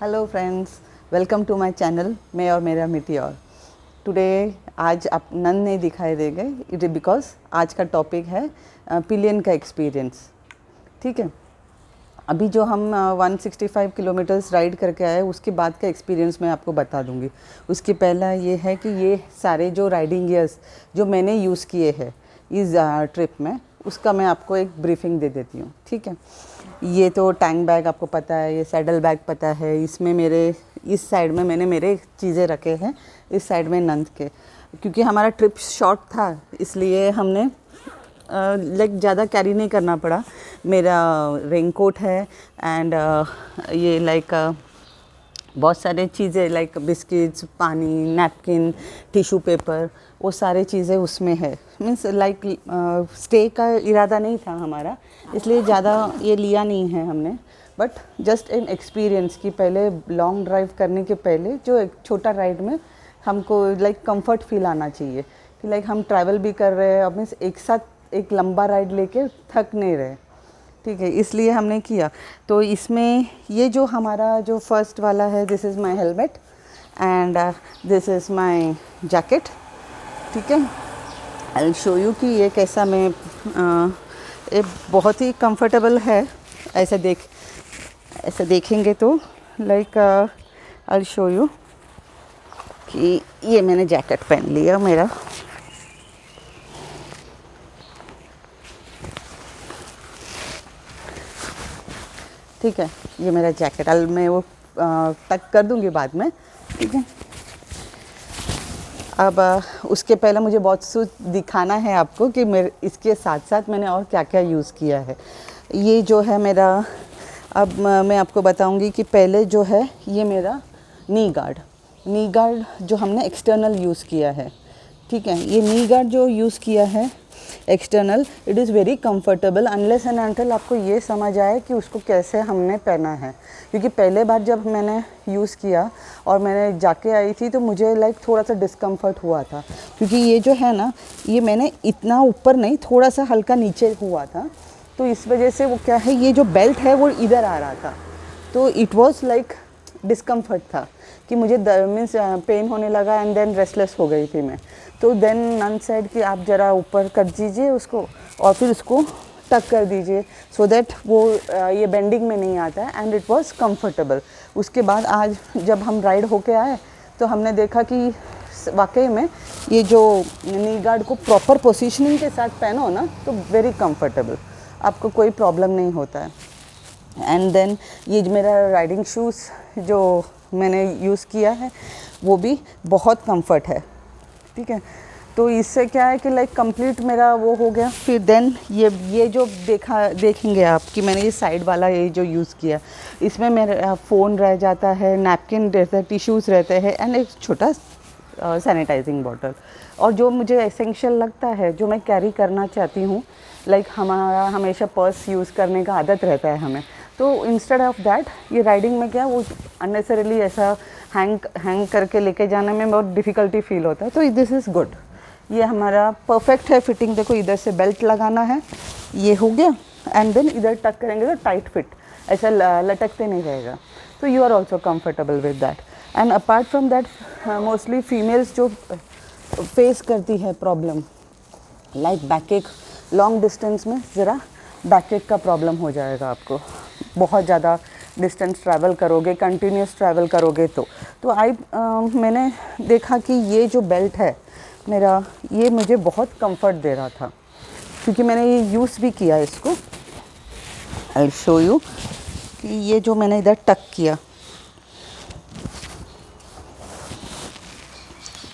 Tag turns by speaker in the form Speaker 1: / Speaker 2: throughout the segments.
Speaker 1: Hello friends, welcome to my channel मैं और मेरा मीटियोर। टुडे आज आप नंद नहीं दिखाई देंगे, इट इज बिकॉज आज का टॉपिक है पिलियन का एक्सपीरियंस। ठीक है, अभी जो हम 165 किलोमीटर्स राइड करके आए उसके बाद का एक्सपीरियंस मैं आपको बता दूंगी। उसके पहला ये है कि ये सारे जो राइडिंग गियर्स जो मैंने यूज़ किए हैं इस ट्रिप में, उसका मैं आपको एक ब्रीफिंग दे देती हूँ। ठीक है, ये तो टैंक बैग आपको पता है, ये सैडल बैग पता है, इसमें मेरे इस साइड में मैंने मेरे चीज़ें रखे हैं, इस साइड में नंद के। क्योंकि हमारा ट्रिप शॉर्ट था इसलिए हमने लाइक ज़्यादा कैरी नहीं करना पड़ा। मेरा रेनकोट है एंड ये लाइक बहुत सारे चीज़ें लाइक बिस्किट्स, पानी, नैपकिन, टिश्यू पेपर, वो सारे चीज़ें उसमें है। मीन्स लाइक स्टे का इरादा नहीं था हमारा, इसलिए ज़्यादा ये लिया नहीं है हमने। बट जस्ट एन एक्सपीरियंस कि पहले लॉन्ग ड्राइव करने के पहले जो एक छोटा राइड में हमको लाइक कंफर्ट फील आना चाहिए कि लाइक हम ट्रैवल भी कर रहे हैं, अब मीन्स एक साथ एक लंबा राइड लेके थक नहीं रहे। ठीक है, इसलिए हमने किया। तो इसमें ये जो हमारा जो फर्स्ट वाला है, this is my helmet and this is my jacket. ठीक है, आई विल शो यू कि ये कैसा मैं ये बहुत ही कंफर्टेबल है। ऐसे देखेंगे तो like I will show you कि ये मैंने जैकेट पहन लिया मेरा। ठीक है, ये मेरा जैकेट मैं वो पैक कर दूंगी बाद में। ठीक है, अब उसके पहले मुझे बहुत कुछ दिखाना है आपको कि मेरे इसके साथ साथ मैंने और क्या क्या यूज़ किया है। ये जो है मेरा, अब मैं आपको बताऊंगी कि पहले जो है ये मेरा नी गार्ड जो हमने एक्सटर्नल यूज़ किया है। ठीक है, ये नी गार्ड जो यूज़ किया है external, it is very comfortable unless and until आपको ये समझ आए कि उसको कैसे हमने पहना है। क्योंकि पहले बार जब मैंने यूज़ किया और मैंने जाके आई थी तो मुझे लाइक थोड़ा सा डिस्कम्फर्ट हुआ था, क्योंकि ये जो है ना, ये मैंने इतना ऊपर नहीं, थोड़ा सा हल्का नीचे हुआ था। तो इस वजह से वो क्या है, ये जो बेल्ट है वो इधर आ रहा था, तो इट वॉज लाइक डिस्कम्फर्ट था कि मुझे मीन्स पेन होने लगा एंड देन रेस्टलेस हो गई थी मैं। तो देन नंद सेड कि आप ज़रा ऊपर कर दीजिए उसको और फिर उसको टक कर दीजिए सो दैट वो ये बेंडिंग में नहीं आता है, एंड इट वाज कंफर्टेबल। उसके बाद आज जब हम राइड होके आए तो हमने देखा कि वाकई में ये जो नी गार्ड को प्रॉपर पोजीशनिंग के साथ पहनो ना तो वेरी कंफर्टेबल, आपको कोई प्रॉब्लम नहीं होता है। एंड देन ये जो मेरा राइडिंग शूज़ जो मैंने यूज़ किया है वो भी बहुत कंफर्ट है। ठीक है, तो इससे क्या है कि लाइक कंप्लीट मेरा वो हो गया। फिर देन ये जो देखेंगे आप कि मैंने ये साइड वाला ये जो यूज़ किया, इसमें मेरा फ़ोन रह जाता है, नैपकिन रहता है, टिश्यूज़ रहते हैं एंड एक छोटा सैनिटाइजिंग बॉटल। और जो मुझे एसेंशियल लगता है, जो मैं कैरी करना चाहती हूँ, लाइक हमारा हमेशा पर्स यूज़ करने का आदत रहता है हमें, तो इंस्टेड ऑफ दैट ये राइडिंग में क्या वो अननेसेसरीली ऐसा हैंग करके लेके जाने में बहुत डिफ़िकल्टी फील होता है। तो दिस इज़ गुड, ये हमारा परफेक्ट है फिटिंग। देखो इधर से बेल्ट लगाना है, ये हो गया, एंड देन इधर टक करेंगे तो टाइट फिट, ऐसा लटकते नहीं रहेगा। तो you are also comfortable with that. And apart from that mostly females जो फेस करती है problem like back, long distance में ज़रा बैक का प्रॉब्लम हो जाएगा आपको, बहुत ज़्यादा डिस्टेंस ट्रैवल करोगे, कंटिन्यूस ट्रैवल करोगे तो मैंने देखा कि ये जो बेल्ट है मेरा, ये मुझे बहुत कंफर्ट दे रहा था, क्योंकि मैंने ये यूज़ भी किया इसको। आई विल शो यू कि ये जो मैंने इधर टक किया,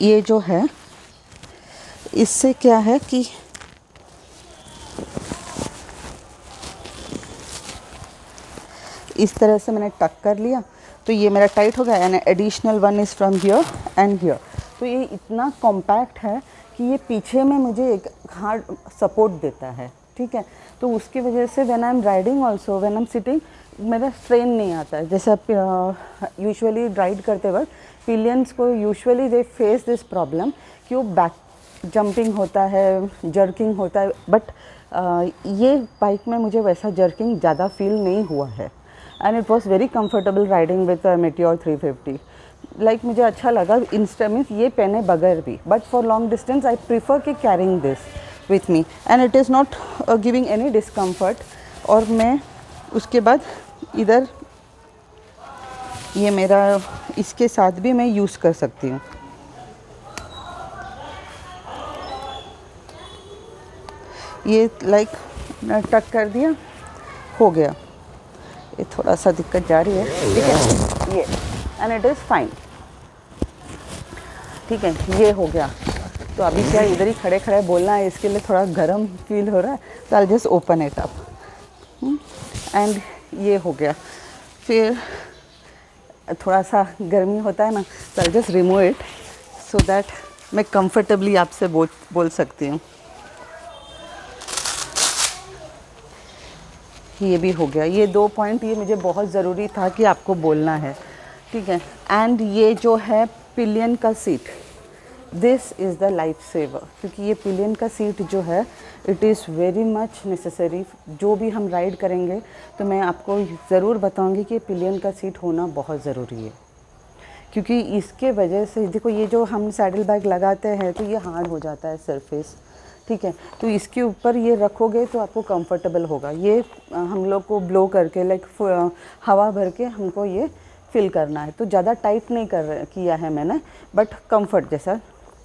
Speaker 1: ये जो है इससे क्या है कि इस तरह से मैंने टक कर लिया तो ये मेरा टाइट हो गया। And additional one is from here and here, तो ये इतना कॉम्पैक्ट है कि ये पीछे में मुझे एक हार्ड सपोर्ट देता है। ठीक है, तो उसकी वजह से when I am riding also, when I am sitting, मेरा स्ट्रेन नहीं आता है। जैसे यूजुअली राइड करते वक्त पिलियंस को usually they face this problem कि वो बैक जंपिंग होता है, जर्किंग होता है, बट ये बाइक में मुझे वैसा जर्किंग ज़्यादा फील नहीं हुआ है। And it was very comfortable riding with Meteor 350। Like मुझे अच्छा लगा इंस्टा मीन्स ये पहने बगैर भी, but for long distance I prefer कि carrying this with me and it is not giving any discomfort. और मैं उसके बाद इधर ये मेरा इसके साथ भी मैं यूज़ कर सकती हूँ। ये लाइक टक कर दिया, हो गया। ये थोड़ा सा दिक्कत जा रही है, ठीक है, ये एंड इट इज़ फाइन, ठीक है, ये हो गया। तो अभी क्या इधर ही खड़े खड़े बोलना है, इसके लिए थोड़ा गर्म फील हो रहा है, तो I just open it up and ये हो गया। फिर थोड़ा सा गर्मी होता है ना, तो I just remove it so that मैं कंफर्टेबली आपसे बोल सकती हूँ। ये भी हो गया। ये 2 पॉइंट ये मुझे बहुत ज़रूरी था कि आपको बोलना है, ठीक है। एंड ये जो है पिलियन का seat, this is the life saver, क्योंकि ये पिलियन का सीट जो है it is very much necessary. जो भी हम राइड करेंगे तो मैं आपको ज़रूर बताऊंगी कि पिलियन का सीट होना बहुत ज़रूरी है, क्योंकि इसके वजह से देखो ये जो हम सैडल बैग लगाते हैं तो ये हार्ड हो जाता है सरफेस, ठीक है। तो इसके ऊपर ये रखोगे तो आपको कंफर्टेबल होगा। ये हम लोग को ब्लो करके लाइक हवा भर के हमको ये फिल करना है, तो ज़्यादा टाइट नहीं किया है मैंने, बट कंफर्ट जैसा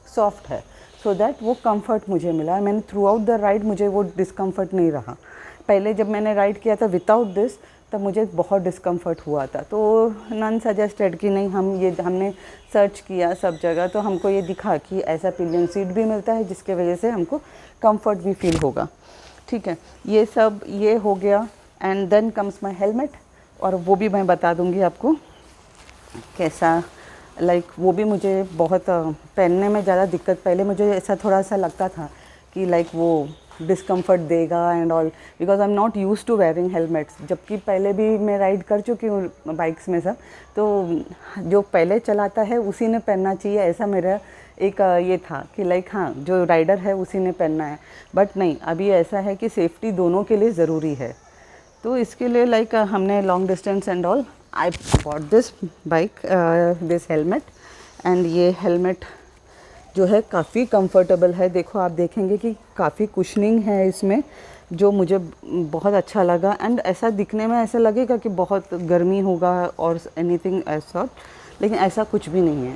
Speaker 1: सॉफ्ट है, सो दैट वो कंफर्ट मुझे मिला है। मैंने थ्रू आउट द राइड मुझे वो डिस्कम्फर्ट नहीं रहा। पहले जब मैंने राइड किया था विदाउट दिस तब मुझे बहुत डिस्कम्फर्ट हुआ था, तो नन सजेस्टेड कि नहीं, हमने सर्च किया सब जगह, तो हमको ये दिखा कि ऐसा पिलियन सीट भी मिलता है जिसके वजह से हमको कंफर्ट भी फील होगा, ठीक है। ये सब ये हो गया and then comes my helmet, और वो भी मैं बता दूंगी आपको कैसा, लाइक वो भी मुझे बहुत पहनने में ज़्यादा दिक्कत, पहले मुझे ऐसा थोड़ा सा लगता था कि लाइक वो डिस्कम्फर्ट देगा and all, because I am not use to wearing helmets. जबकि पहले भी मैं राइड कर चुकी हूँ बाइक्स में सब, तो जो पहले चलाता है उसी ने पहनना चाहिए, ऐसा मेरा एक ये था कि लाइक हाँ जो राइडर है उसी ने पहनना है। बट नहीं, अभी ऐसा है कि सेफ्टी दोनों के लिए ज़रूरी है। तो इसके लिए लाइक हमने long distance and all I bought this bike this helmet, and ये हेलमेट जो है काफ़ी कंफर्टेबल है। देखो आप देखेंगे कि काफ़ी कुशनिंग है इसमें, जो मुझे बहुत अच्छा लगा। एंड ऐसा दिखने में ऐसा लगेगा कि बहुत गर्मी होगा और एनीथिंग ऐसा, लेकिन ऐसा कुछ भी नहीं है,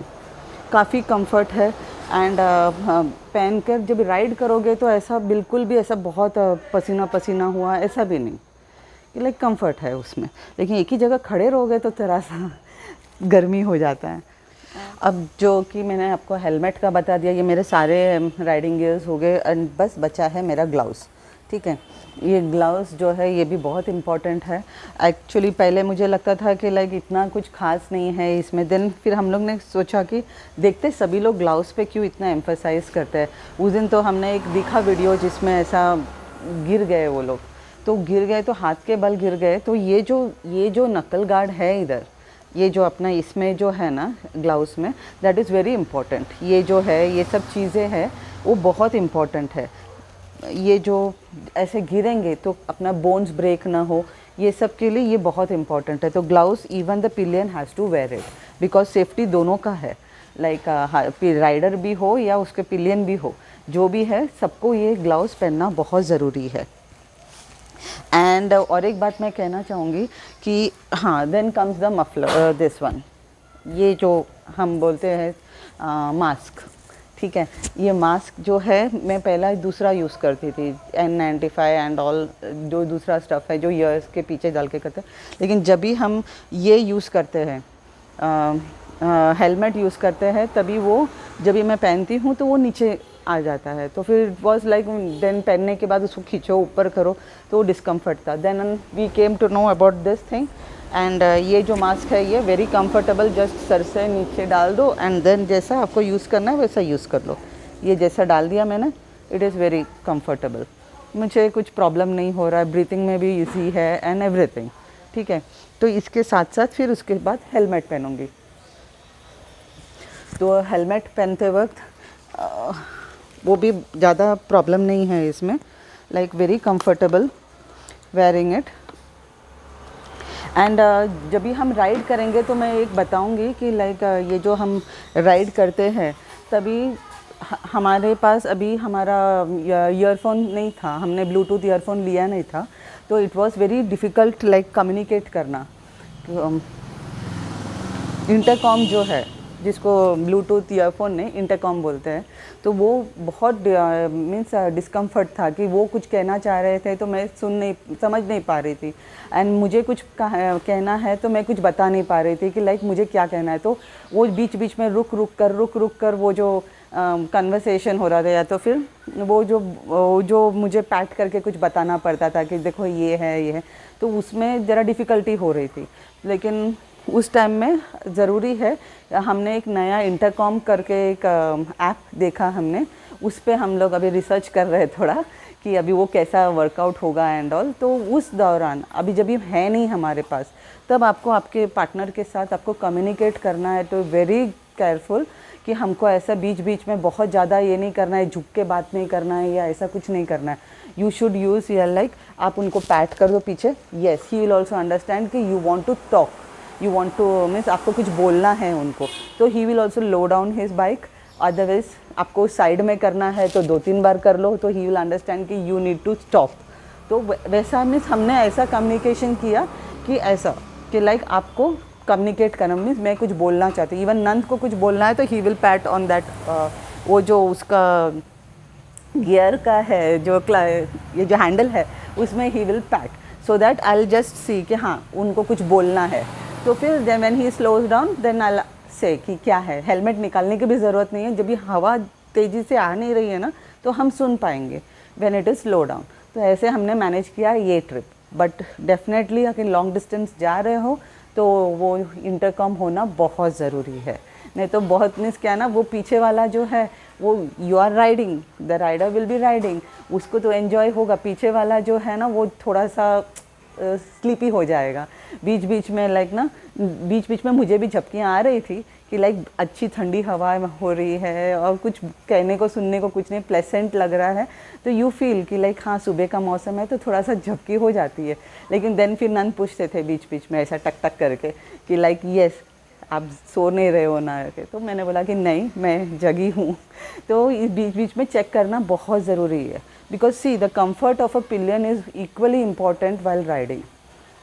Speaker 1: काफ़ी कंफर्ट है। एंड पहन कर जब राइड करोगे तो ऐसा बिल्कुल भी ऐसा बहुत पसीना पसीना हुआ ऐसा भी नहीं, लाइक कंफर्ट है उसमें। लेकिन एक ही जगह खड़े रहोगे तो थोड़ा सा गर्मी हो जाता है। अब जो कि मैंने आपको हेलमेट का बता दिया, ये मेरे सारे राइडिंग गियर्स हो गए, एंड बस बचा है मेरा ग्लव्स, ठीक है। ये ग्लव्स जो है ये भी बहुत इम्पॉर्टेंट है। एक्चुअली पहले मुझे लगता था कि लाइक इतना कुछ खास नहीं है इसमें, देन फिर हम लोग ने सोचा कि देखते सभी लोग ग्लव्स पे क्यों इतना एम्फसाइज़ करते हैं। उस दिन तो हमने एक दिखा वीडियो जिसमें ऐसा गिर गए वो लोग, तो गिर गए तो हाथ के बल गिर गए। तो ये जो नकल गार्ड है इधर, ये जो अपना इसमें जो है ना ग्लव्स में, दैट इज़ वेरी इम्पॉर्टेंट। ये जो है ये सब चीज़ें हैं वो बहुत इम्पॉर्टेंट है। ये जो ऐसे गिरेंगे तो अपना बोन्स ब्रेक ना हो, ये सब के लिए ये बहुत इम्पॉर्टेंट है। तो gloves even the pillion has to wear it, because safety दोनों का है। लाइक राइडर भी हो या उसके पिलियन भी हो, जो भी है सबको ये ग्लव्स पहनना बहुत ज़रूरी है। एंड और एक बात मैं कहना चाहूँगी कि हाँ, then comes the muffler, this one, ये जो हम बोलते हैं मास्क, ठीक है। ये मास्क जो है मैं पहला दूसरा यूज़ करती थी, N95 एंड ऑल, जो दूसरा स्टफ़ है जो ईयर्स के पीछे डाल के करते हैं। लेकिन जब भी हम ये यूज़ करते हैं हेलमेट यूज़ करते हैं, तभी वो जब भी मैं पहनती हूँ तो वो नीचे आ जाता है। तो फिर वॉज लाइक देन पहनने के बाद उसको खींचो ऊपर करो तो वो डिस्कम्फर्ट था। Then we came to know about this thing. And ये जो मास्क है ये वेरी कंफर्टेबल, जस्ट सर से नीचे डाल दो एंड देन जैसा आपको यूज़ करना है वैसा यूज़ कर लो। ये जैसा डाल दिया मैंने, इट इज़ वेरी कंफर्टेबल, मुझे कुछ प्रॉब्लम नहीं हो रहा है, ब्रीथिंग में भी ईजी है एंड एवरीथिंग, ठीक है। तो इसके साथ साथ फिर उसके बाद हेलमेट पहनूँगी। तो हेलमेट पहनते वक्त वो भी ज़्यादा प्रॉब्लम नहीं है इसमें, like very comfortable wearing it. And जब भी हम राइड करेंगे तो मैं एक बताऊंगी कि लाइक ये जो हम राइड करते हैं तभी हमारे पास अभी हमारा ईयरफोन नहीं था, हमने ब्लूटूथ ईयरफोन लिया नहीं था, तो it was very difficult like communicate करना। इंटरकॉम जो है जिसको ब्लूटूथ ईयरफोन नहीं इंटरकॉम बोलते हैं, तो वो बहुत मीन्स डिस्कम्फर्ट था कि वो कुछ कहना चाह रहे थे तो मैं समझ नहीं पा रही थी, एंड मुझे कुछ कहना है तो मैं कुछ बता नहीं पा रही थी कि लाइक मुझे क्या कहना है। तो वो बीच बीच में रुक रुक कर वो जो कन्वर्सेशन हो रहा था, या तो फिर वो जो मुझे पैट करके कुछ बताना पड़ता था कि देखो ये है, तो उसमें ज़रा डिफ़िकल्टी हो रही थी। लेकिन उस टाइम में ज़रूरी है, हमने एक नया इंटरकॉम करके एक ऐप देखा हमने, उस पे हम लोग अभी रिसर्च कर रहे हैं थोड़ा कि अभी वो कैसा वर्कआउट होगा एंड ऑल। तो उस दौरान अभी जब ये है नहीं हमारे पास, तब आपको आपके पार्टनर के साथ आपको कम्युनिकेट करना है, तो वेरी केयरफुल कि हमको ऐसा बीच बीच में बहुत ज़्यादा ये नहीं करना है, झुक के बात नहीं करना है या ऐसा कुछ नहीं करना है। You should use your like, आप उनको पैट कर दो पीछे, yes he will also understand कि you want to talk, you want to means आपको कुछ बोलना है उनको, तो he will also low down his bike. Otherwise आपको साइड में करना है तो 2-3 बार कर लो, तो ही विल अंडरस्टैंड कि यू नीड टू स्टॉप। तो वैसा मीन्स हमने ऐसा कम्युनिकेशन किया कि ऐसा कि लाइक आपको कम्युनिकेट करना, मीन्स मैं कुछ बोलना चाहती हूँ, इवन नंद को कुछ बोलना है तो he will PAT on that, वो जो उसका गियर का है जो ये जो हैंडल है उसमें ही will pat, so that I will just see कि हाँ उनको कुछ बोलना है। तो फिर then when he slows down then I say कि क्या है, हेलमेट निकालने की भी ज़रूरत नहीं है, जब ये हवा तेज़ी से आ नहीं रही है ना तो हम सुन पाएंगे when it is slow down. तो ऐसे हमने मैनेज किया ये ट्रिप। बट डेफिनेटली अगर लॉन्ग डिस्टेंस जा रहे हो तो वो इंटरकॉम होना बहुत ज़रूरी है, नहीं तो बहुत मीन्स क्या ना, वो पीछे वाला जो है वो you are riding, the rider will be riding, उसको तो एन्जॉय होगा, पीछे वाला जो है ना वो थोड़ा सा स्लीपी हो जाएगा। बीच बीच में लाइक ना, बीच बीच में मुझे भी झपकियाँ आ रही थी कि लाइक अच्छी ठंडी हवा हो रही है और कुछ कहने को सुनने को कुछ नहीं, प्लेसेंट लग रहा है, तो यू फील कि लाइक हाँ सुबह का मौसम है तो थोड़ा सा झपकी हो जाती है। लेकिन देन फिर नंद पूछते थे बीच बीच में ऐसा टक टक करके कि लाइक यस आप सो नहीं रहे हो ना के, तो मैंने बोला कि नहीं मैं जगी हूँ। तो इस बीच बीच में चेक करना बहुत ज़रूरी है, because see the comfort of a pillion is equally important while riding,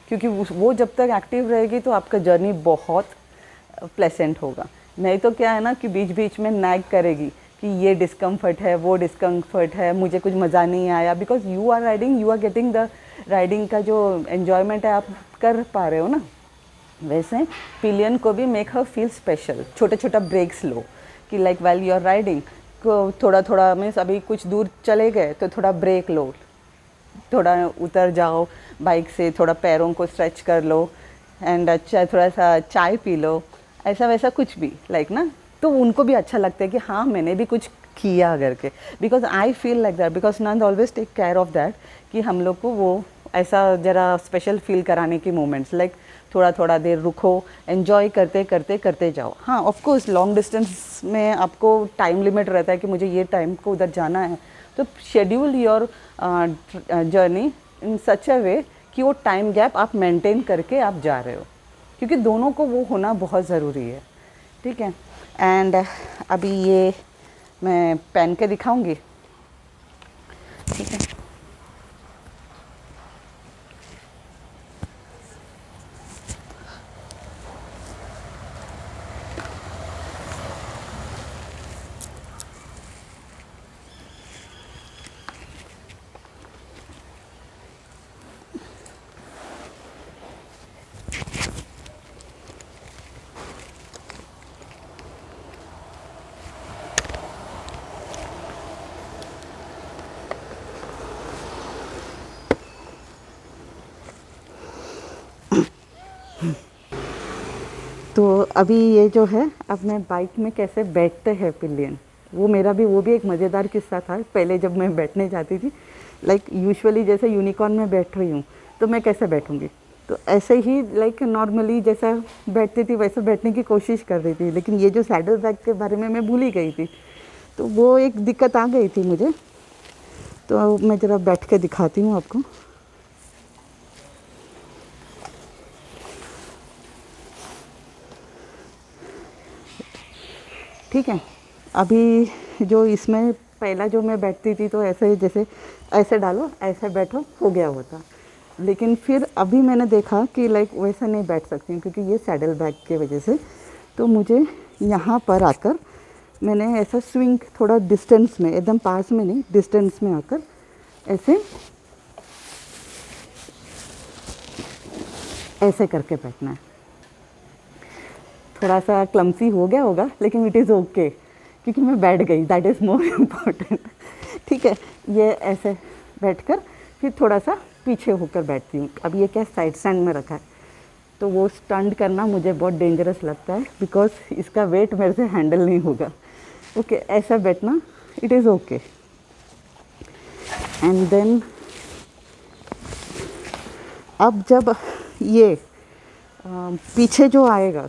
Speaker 1: क्योंकि वो जब तक एक्टिव रहेगी तो आपका जर्नी बहुत प्लेसेंट होगा। नहीं तो क्या है ना कि बीच बीच में नैग करेगी कि ये डिस्कम्फर्ट है, वो डिस्कम्फर्ट है, मुझे कुछ मज़ा नहीं आया, because you are riding, you are getting the riding का जो एन्जॉयमेंट है आप कर पा रहे हो ना। वैसे पिलियन को भी मेक हर फील स्पेशल, छोटा छोटा ब्रेक्स लो कि like while you are riding को थोड़ा थोड़ा मीन्स अभी कुछ दूर चले गए तो थोड़ा ब्रेक लो, थोड़ा उतर जाओ बाइक से, थोड़ा पैरों को स्ट्रेच कर लो एंड अच्छा थोड़ा सा चाय पी लो, ऐसा वैसा कुछ भी लाइक ना, तो उनको भी अच्छा लगता है कि हाँ मैंने भी कुछ किया करके। Because I feel like that, because Nand always take care of that कि हम लोग को वो ऐसा ज़रा स्पेशल फील कराने की मोमेंट्स, लाइक थोड़ा थोड़ा देर रुको, एन्जॉय करते करते करते जाओ। हाँ ऑफ कोर्स लॉन्ग डिस्टेंस में आपको टाइम लिमिट रहता है कि मुझे ये टाइम को उधर जाना है, तो शेड्यूल योर जर्नी इन सच अ वे कि वो टाइम गैप आप मेंटेन करके आप जा रहे हो, क्योंकि दोनों को वो होना बहुत ज़रूरी है। ठीक है, एंड अभी ये मैं पहन के दिखाऊंगी। ठीक है, तो अभी ये जो है अपने बाइक में कैसे बैठते हैं पिलियन, वो मेरा भी वो भी एक मज़ेदार किस्सा था। पहले जब मैं बैठने जाती थी, लाइक यूजुअली जैसे यूनिकॉर्न में बैठ रही हूँ तो मैं कैसे बैठूँगी, तो ऐसे ही लाइक नॉर्मली जैसा बैठती थी वैसे बैठने की कोशिश कर रही थी। लेकिन ये जो सैडल बैग के बारे में मैं भूल ही गई थी, तो वो एक दिक्कत आ गई थी मुझे। तो मैं ज़रा बैठ के दिखाती हूँ आपको। ठीक है। अभी जो इसमें पहला जो मैं बैठती थी तो ऐसे जैसे ऐसे डालो ऐसे बैठो हो गया होता, लेकिन फिर अभी मैंने देखा कि लाइक वैसा नहीं बैठ सकती हूँ क्योंकि ये सैडल बैग के वजह से। तो मुझे यहाँ पर आकर मैंने ऐसा स्विंग थोड़ा डिस्टेंस में, एकदम पास में नहीं, डिस्टेंस में आकर ऐसे करके बैठना है। थोड़ा सा क्लमसी हो गया होगा लेकिन इट इज़ ओके क्योंकि मैं बैठ गई, दैट इज़ मोर इम्पॉर्टेंट। ठीक है, ये ऐसे बैठकर फिर थोड़ा सा पीछे होकर बैठती हूँ। अब ये क्या साइड स्टैंड में रखा है तो वो स्टंट करना मुझे बहुत डेंजरस लगता है बिकॉज इसका वेट मेरे से हैंडल नहीं होगा। ओके, ऐसा बैठना it is okay. And then अब जब ये पीछे जो आएगा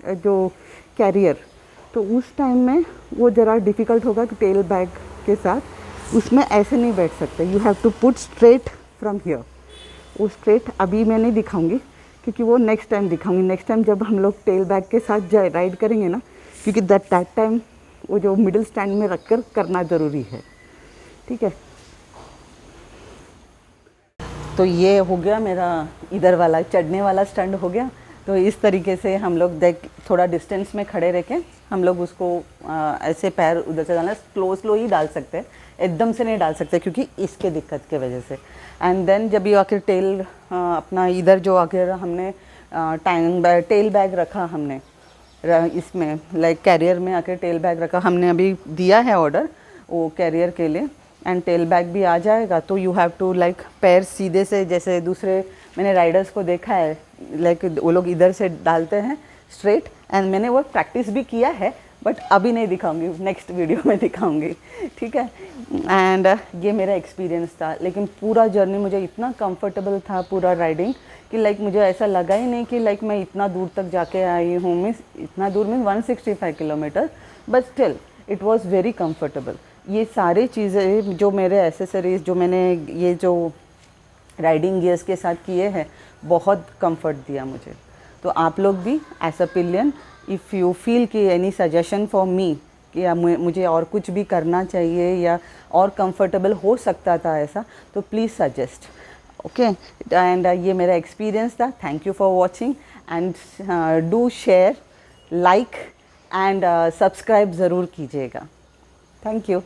Speaker 1: जो कैरियर, तो उस टाइम में वो ज़रा डिफ़िकल्ट होगा कि टेल बैग के साथ उसमें ऐसे नहीं बैठ सकते। You have to put straight from here. वो स्ट्रेट अभी मैं नहीं दिखाऊंगी क्योंकि वो नेक्स्ट टाइम दिखाऊंगी। नेक्स्ट टाइम जब हम लोग टेल बैग के साथ राइड करेंगे ना, क्योंकि दैट टाइम वो जो मिडिल स्टैंड में रख कर करना ज़रूरी है। ठीक है, तो ये हो गया मेरा इधर वाला चढ़ने वाला स्टंट हो गया। तो इस तरीके से हम लोग देख थोड़ा डिस्टेंस में खड़े रह के हम लोग उसको ऐसे पैर उधर से डालना, स्लो ही डाल सकते हैं, एकदम से नहीं डाल सकते क्योंकि इसके दिक्कत के वजह से। एंड देन जब ये आखिर टेल अपना इधर जो आखिर हमने टेल बैग रखा हमने इसमें लाइक कैरियर में आकर टेल बैग रखा हमने, अभी दिया है ऑर्डर वो कैरियर के लिए एंड टेल बैग भी आ जाएगा। तो यू हैव टू लाइक पैर सीधे से, जैसे दूसरे मैंने राइडर्स को देखा है लाइक वो लोग इधर से डालते हैं स्ट्रेट, एंड मैंने वो प्रैक्टिस भी किया है बट अभी नहीं दिखाऊंगी, नेक्स्ट वीडियो में दिखाऊंगी। ठीक है, एंड ये मेरा एक्सपीरियंस था। लेकिन पूरा जर्नी मुझे इतना कंफर्टेबल था पूरा राइडिंग कि लाइक मुझे ऐसा लगा ही नहीं कि लाइक मैं इतना दूर तक जाके आई हूँ। मीन्स इतना दूर means 165 kilometre, but still it was very comfortable. ये सारी चीज़ें जो मेरे एसेसरीज जो मैंने ये जो राइडिंग गियर्स के साथ किए हैं बहुत कंफर्ट दिया मुझे। तो आप लोग भी as a pillion if you feel कि एनी सजेशन फॉर मी कि मुझे और कुछ भी करना चाहिए या और कंफर्टेबल हो सकता था ऐसा, तो प्लीज़ सजेस्ट। ओके, एंड ये मेरा एक्सपीरियंस था। Thank you for watching and do share, like and subscribe ज़रूर कीजिएगा। Thank you.